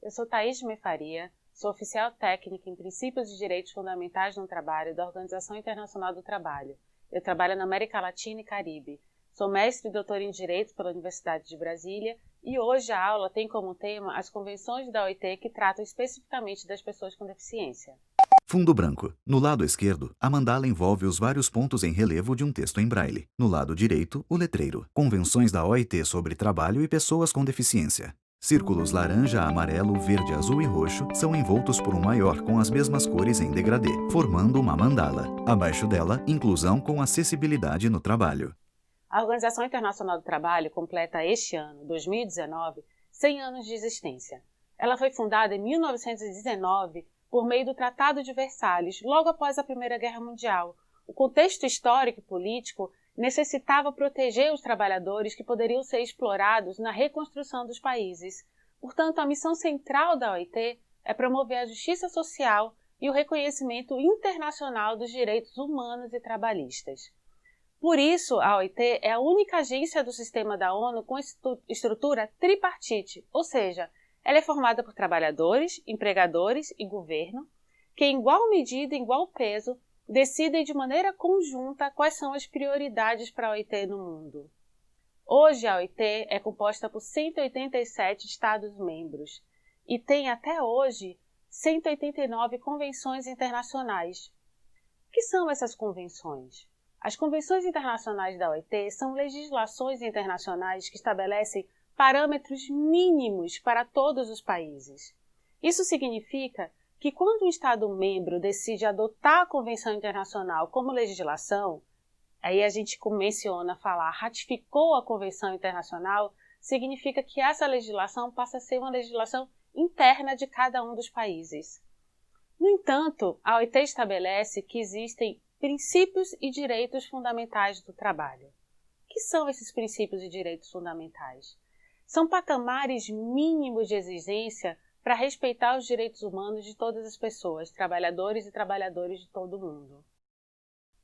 Eu sou Thaís Mefaria, sou oficial técnica em Princípios e Direitos Fundamentais no Trabalho da Organização Internacional do Trabalho. Eu trabalho na América Latina e Caribe. Sou mestre e doutora em Direito pela Universidade de Brasília e hoje a aula tem como tema as convenções da OIT que tratam especificamente das pessoas com deficiência. Fundo branco. No lado esquerdo, a mandala envolve os vários pontos em relevo de um texto em braille. No lado direito, o letreiro. Convenções da OIT sobre trabalho e pessoas com deficiência. Círculos laranja, amarelo, verde, azul e roxo são envoltos por um maior com as mesmas cores em degradê, formando uma mandala. Abaixo dela, inclusão com acessibilidade no trabalho. A Organização Internacional do Trabalho completa este ano, 2019, 100 anos de existência. Ela foi fundada em 1919 por meio do Tratado de Versalhes, logo após a Primeira Guerra Mundial. O contexto histórico e político necessitava proteger os trabalhadores que poderiam ser explorados na reconstrução dos países. Portanto, a missão central da OIT é promover a justiça social e o reconhecimento internacional dos direitos humanos e trabalhistas. Por isso, a OIT é a única agência do sistema da ONU com estrutura tripartite, ou seja, ela é formada por trabalhadores, empregadores e governo, que em igual medida e igual peso decidem de maneira conjunta quais são as prioridades para a OIT no mundo. Hoje a OIT é composta por 187 Estados-membros e tem até hoje 189 convenções internacionais. O que são essas convenções? As convenções internacionais da OIT são legislações internacionais que estabelecem parâmetros mínimos para todos os países. Isso significa que quando um Estado-membro decide adotar a Convenção Internacional como legislação, aí a gente menciona falar ratificou a Convenção Internacional, significa que essa legislação passa a ser uma legislação interna de cada um dos países. No entanto, a OIT estabelece que existem princípios e direitos fundamentais do trabalho. O que são esses princípios e direitos fundamentais? São patamares mínimos de exigência para respeitar os direitos humanos de todas as pessoas, trabalhadores e trabalhadoras de todo o mundo.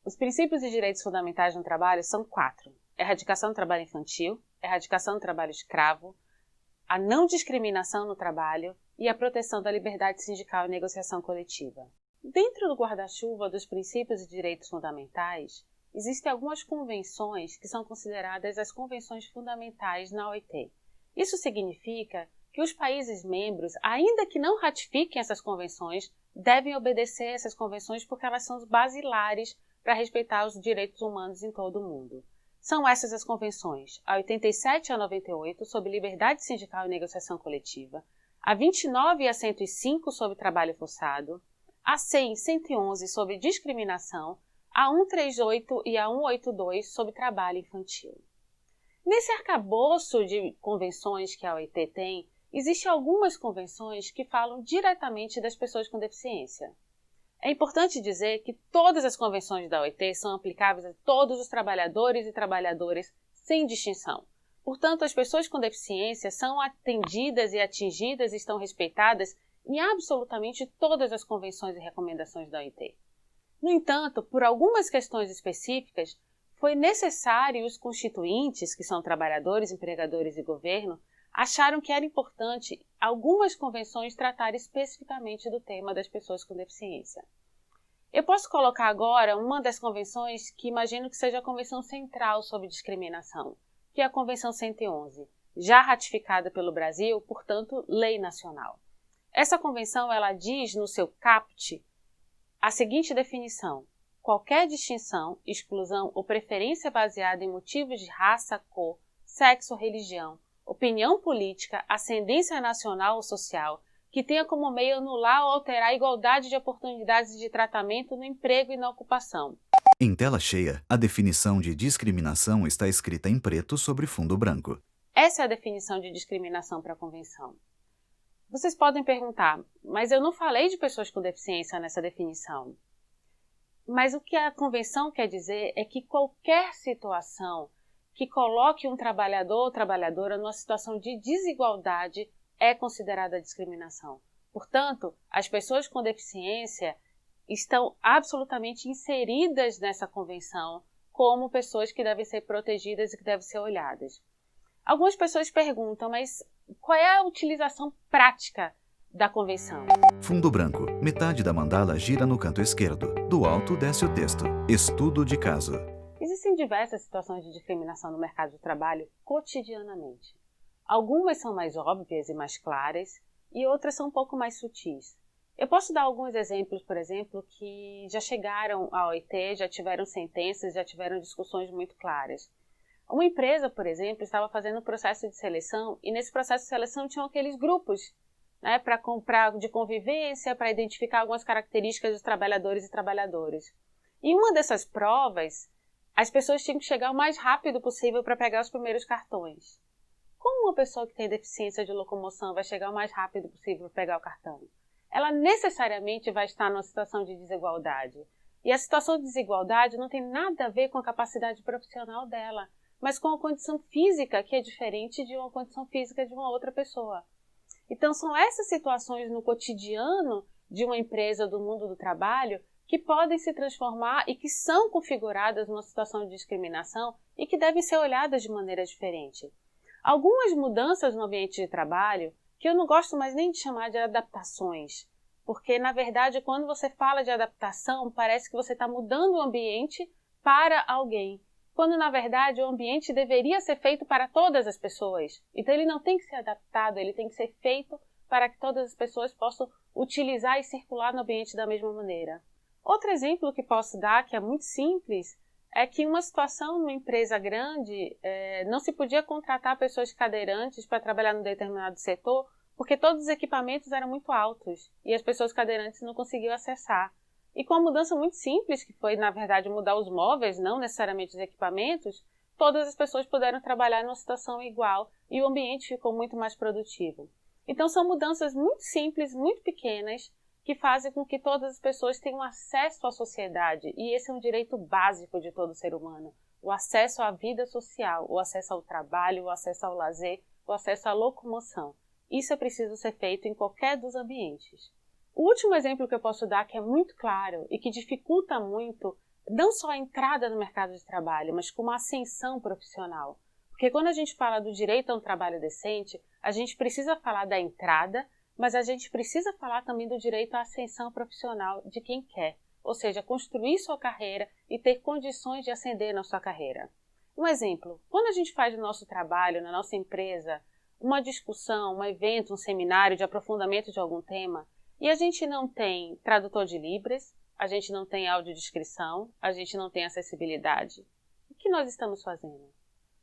Os princípios e direitos fundamentais no trabalho são 4. Erradicação do trabalho infantil, erradicação do trabalho escravo, a não discriminação no trabalho e a proteção da liberdade sindical e negociação coletiva. Dentro do guarda-chuva dos princípios e direitos fundamentais, existem algumas convenções que são consideradas as convenções fundamentais na OIT. Isso significa que os países membros, ainda que não ratifiquem essas convenções, devem obedecer a essas convenções porque elas são basilares para respeitar os direitos humanos em todo o mundo. São essas as convenções: a 87 e a 98 sobre liberdade sindical e negociação coletiva, a 29 e a 105 sobre trabalho forçado, a 100 e 111 sobre discriminação, a 138 e a 182 sobre trabalho infantil. Nesse arcabouço de convenções que a OIT tem, existem algumas convenções que falam diretamente das pessoas com deficiência. É importante dizer que todas as convenções da OIT são aplicáveis a todos os trabalhadores e trabalhadoras sem distinção. Portanto, as pessoas com deficiência são atendidas e atingidas e estão respeitadas em absolutamente todas as convenções e recomendações da OIT. No entanto, por algumas questões específicas, foi necessário os constituintes, que são trabalhadores, empregadores e governo, acharam que era importante algumas convenções tratar especificamente do tema das pessoas com deficiência. Eu posso colocar agora uma das convenções que imagino que seja a Convenção Central sobre Discriminação, que é a Convenção 111, já ratificada pelo Brasil, portanto, lei nacional. Essa convenção ela diz no seu caput a seguinte definição: qualquer distinção, exclusão ou preferência baseada em motivos de raça, cor, sexo, religião, opinião política, ascendência nacional ou social, que tenha como meio anular ou alterar a igualdade de oportunidades de tratamento no emprego e na ocupação. Em tela cheia, a definição de discriminação está escrita em preto sobre fundo branco. Essa é a definição de discriminação para a Convenção. Vocês podem perguntar, mas eu não falei de pessoas com deficiência nessa definição. Mas o que a Convenção quer dizer é que qualquer situação que coloque um trabalhador ou trabalhadora numa situação de desigualdade é considerada discriminação. Portanto, as pessoas com deficiência estão absolutamente inseridas nessa convenção como pessoas que devem ser protegidas e que devem ser olhadas. Algumas pessoas perguntam, mas qual é a utilização prática da Convenção. Fundo branco. Metade da mandala gira no canto esquerdo. Do alto desce o texto. Estudo de caso. Existem diversas situações de discriminação no mercado de trabalho cotidianamente. Algumas são mais óbvias e mais claras, e outras são um pouco mais sutis. Eu posso dar alguns exemplos, por exemplo, que já chegaram à OIT, já tiveram sentenças, já tiveram discussões muito claras. Uma empresa, por exemplo, estava fazendo um processo de seleção, e nesse processo de seleção tinham aqueles grupos, né, para comprar de convivência, para identificar algumas características dos trabalhadores e trabalhadoras. E uma dessas provas, as pessoas tinham que chegar o mais rápido possível para pegar os primeiros cartões. Como uma pessoa que tem deficiência de locomoção vai chegar o mais rápido possível para pegar o cartão? Ela necessariamente vai estar numa situação de desigualdade. E a situação de desigualdade não tem nada a ver com a capacidade profissional dela, mas com a condição física, que é diferente de uma condição física de uma outra pessoa. Então, são essas situações no cotidiano de uma empresa do mundo do trabalho que podem se transformar e que são configuradas numa situação de discriminação e que devem ser olhadas de maneira diferente. Algumas mudanças no ambiente de trabalho, que eu não gosto mais nem de chamar de adaptações, porque, na verdade, quando você fala de adaptação, parece que você está mudando o ambiente para alguém, quando, na verdade, o ambiente deveria ser feito para todas as pessoas. Então, ele não tem que ser adaptado, ele tem que ser feito para que todas as pessoas possam utilizar e circular no ambiente da mesma maneira. Outro exemplo que posso dar, que é muito simples, é que uma situação numa empresa grande não se podia contratar pessoas cadeirantes para trabalhar num determinado setor, porque todos os equipamentos eram muito altos e as pessoas cadeirantes não conseguiam acessar. E com uma mudança muito simples, que foi, na verdade, mudar os móveis, não necessariamente os equipamentos, todas as pessoas puderam trabalhar numa situação igual e o ambiente ficou muito mais produtivo. Então, são mudanças muito simples, muito pequenas, que fazem com que todas as pessoas tenham acesso à sociedade, e esse é um direito básico de todo ser humano, o acesso à vida social, o acesso ao trabalho, o acesso ao lazer, o acesso à locomoção. Isso é preciso ser feito em qualquer dos ambientes. O último exemplo que eu posso dar, que é muito claro e que dificulta muito, não só a entrada no mercado de trabalho, mas como a ascensão profissional. Porque quando a gente fala do direito a um trabalho decente, a gente precisa falar da entrada, mas a gente precisa falar também do direito à ascensão profissional de quem quer, ou seja, construir sua carreira e ter condições de ascender na sua carreira. Um exemplo, quando a gente faz no nosso trabalho, na nossa empresa, uma discussão, um evento, um seminário de aprofundamento de algum tema, e a gente não tem tradutor de Libras, a gente não tem audiodescrição, a gente não tem acessibilidade, o que nós estamos fazendo?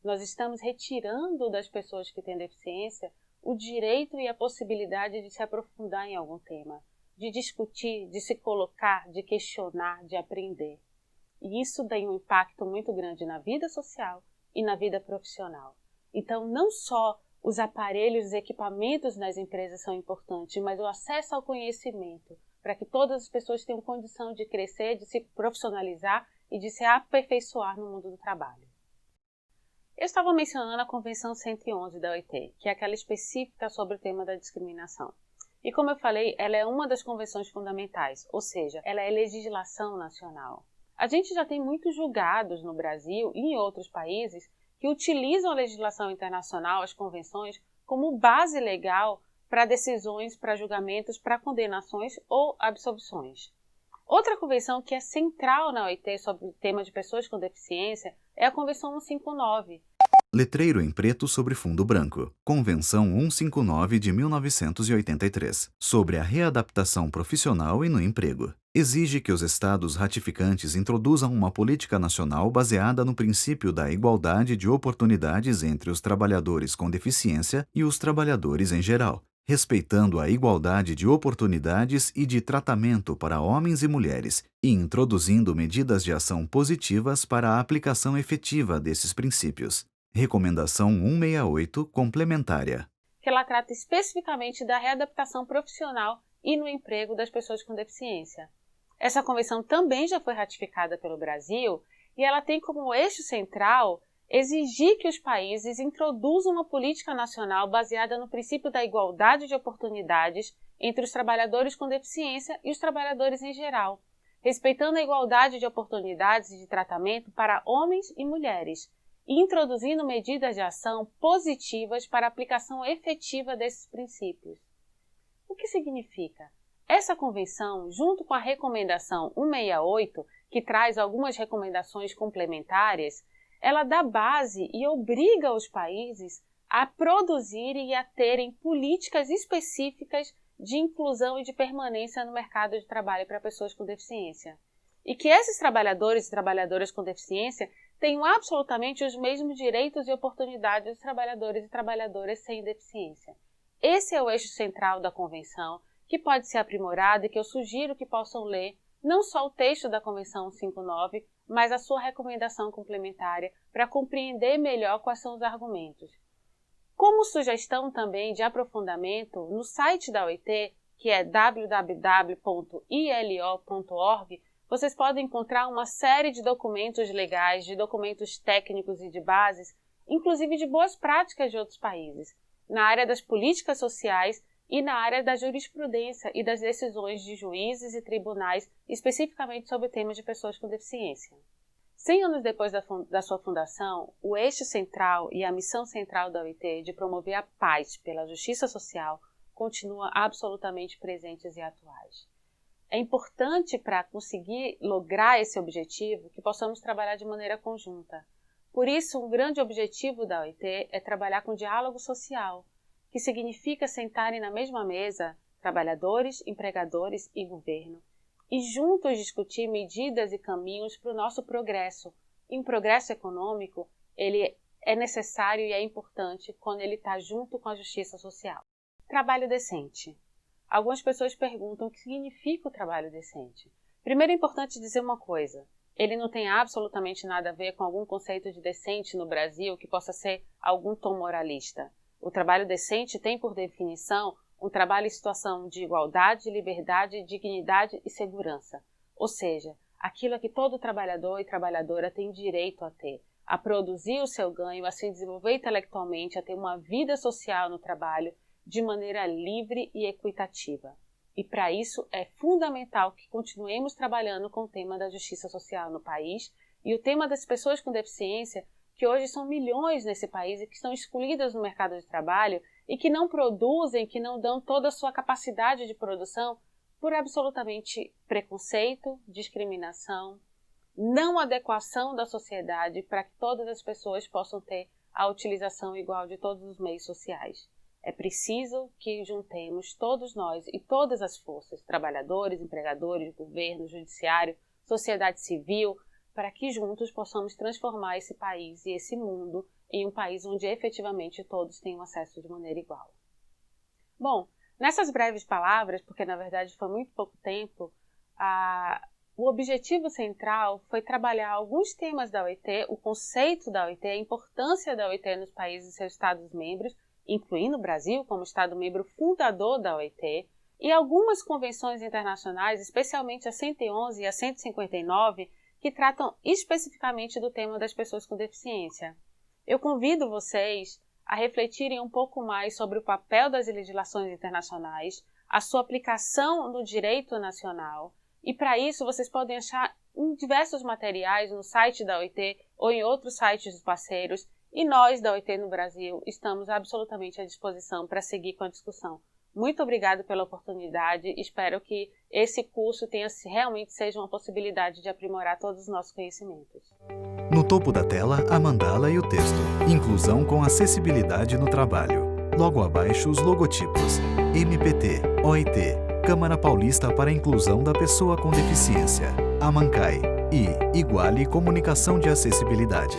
Nós estamos retirando das pessoas que têm deficiência o direito e a possibilidade de se aprofundar em algum tema, de discutir, de se colocar, de questionar, de aprender. E isso tem um impacto muito grande na vida social e na vida profissional. Então, não só os aparelhos, os equipamentos nas empresas são importantes, mas o acesso ao conhecimento, para que todas as pessoas tenham condição de crescer, de se profissionalizar e de se aperfeiçoar no mundo do trabalho. Eu estava mencionando a Convenção 111 da OIT, que é aquela específica sobre o tema da discriminação. E como eu falei, ela é uma das convenções fundamentais, ou seja, ela é legislação nacional. A gente já tem muitos julgados no Brasil e em outros países que utilizam a legislação internacional, as convenções, como base legal para decisões, para julgamentos, para condenações ou absolvições. Outra convenção que é central na OIT sobre o tema de pessoas com deficiência é a Convenção 159. Letreiro em preto sobre fundo branco. Convenção 159 de 1983, sobre a readaptação profissional e no emprego. Exige que os Estados ratificantes introduzam uma política nacional baseada no princípio da igualdade de oportunidades entre os trabalhadores com deficiência e os trabalhadores em geral, respeitando a igualdade de oportunidades e de tratamento para homens e mulheres, e introduzindo medidas de ação positivas para a aplicação efetiva desses princípios. Recomendação 168, complementária. Que ela trata especificamente da readaptação profissional e no emprego das pessoas com deficiência. Essa convenção também já foi ratificada pelo Brasil e ela tem como eixo central exigir que os países introduzam uma política nacional baseada no princípio da igualdade de oportunidades entre os trabalhadores com deficiência e os trabalhadores em geral, respeitando a igualdade de oportunidades e de tratamento para homens e mulheres, e introduzindo medidas de ação positivas para a aplicação efetiva desses princípios. O que significa? Essa convenção, junto com a recomendação 168, que traz algumas recomendações complementares, ela dá base e obriga os países a produzirem e a terem políticas específicas de inclusão e de permanência no mercado de trabalho para pessoas com deficiência. E que esses trabalhadores e trabalhadoras com deficiência tenham absolutamente os mesmos direitos e oportunidades dos trabalhadores e trabalhadoras sem deficiência. Esse é o eixo central da Convenção, que pode ser aprimorado e que eu sugiro que possam ler não só o texto da Convenção 159, mas a sua recomendação complementar para compreender melhor quais são os argumentos. Como sugestão também de aprofundamento, no site da OIT, que é www.ilo.org, vocês podem encontrar uma série de documentos legais, de documentos técnicos e de bases, inclusive de boas práticas de outros países, na área das políticas sociais e na área da jurisprudência e das decisões de juízes e tribunais, especificamente sobre temas de pessoas com deficiência. 100 anos depois da sua fundação, o eixo central e a missão central da OIT de promover a paz pela justiça social continua absolutamente presentes e atuais. É importante para conseguir lograr esse objetivo que possamos trabalhar de maneira conjunta. Por isso, um grande objetivo da OIT é trabalhar com diálogo social, que significa sentarem na mesma mesa trabalhadores, empregadores e governo, e juntos discutir medidas e caminhos para o nosso progresso. E um progresso econômico, ele é necessário e é importante quando ele está junto com a justiça social. Trabalho decente. Algumas pessoas perguntam o que significa o trabalho decente. Primeiro é importante dizer uma coisa. Ele não tem absolutamente nada a ver com algum conceito de decente no Brasil que possa ser algum tom moralista. O trabalho decente tem, por definição, um trabalho em situação de igualdade, liberdade, dignidade e segurança. Ou seja, aquilo a que todo trabalhador e trabalhadora tem direito a ter, a produzir o seu ganho, a se desenvolver intelectualmente, a ter uma vida social no trabalho de maneira livre e equitativa. E para isso é fundamental que continuemos trabalhando com o tema da justiça social no país e o tema das pessoas com deficiência, que hoje são milhões nesse país e que estão excluídas no mercado de trabalho e que não produzem, que não dão toda a sua capacidade de produção por absolutamente preconceito, discriminação, não adequação da sociedade para que todas as pessoas possam ter a utilização igual de todos os meios sociais. É preciso que juntemos todos nós e todas as forças, trabalhadores, empregadores, governo, judiciário, sociedade civil, para que juntos possamos transformar esse país e esse mundo em um país onde efetivamente todos tenham acesso de maneira igual. Bom, nessas breves palavras, porque na verdade foi muito pouco tempo, o objetivo central foi trabalhar alguns temas da OIT, o conceito da OIT, a importância da OIT nos países e seus Estados-membros, incluindo o Brasil como Estado-membro fundador da OIT, e algumas convenções internacionais, especialmente a 111 e a 159, que tratam especificamente do tema das pessoas com deficiência. Eu convido vocês a refletirem um pouco mais sobre o papel das legislações internacionais, a sua aplicação no direito nacional, e para isso vocês podem achar em diversos materiais no site da OIT ou em outros sites dos parceiros, e nós da OIT no Brasil estamos absolutamente à disposição para seguir com a discussão. Muito obrigada pela oportunidade, espero que esse curso realmente seja uma possibilidade de aprimorar todos os nossos conhecimentos. No topo da tela, a mandala e o texto. Inclusão com acessibilidade no trabalho. Logo abaixo, os logotipos. MPT, OIT, Câmara Paulista para a Inclusão da Pessoa com Deficiência, AMANCAI e Iguale Comunicação de Acessibilidade.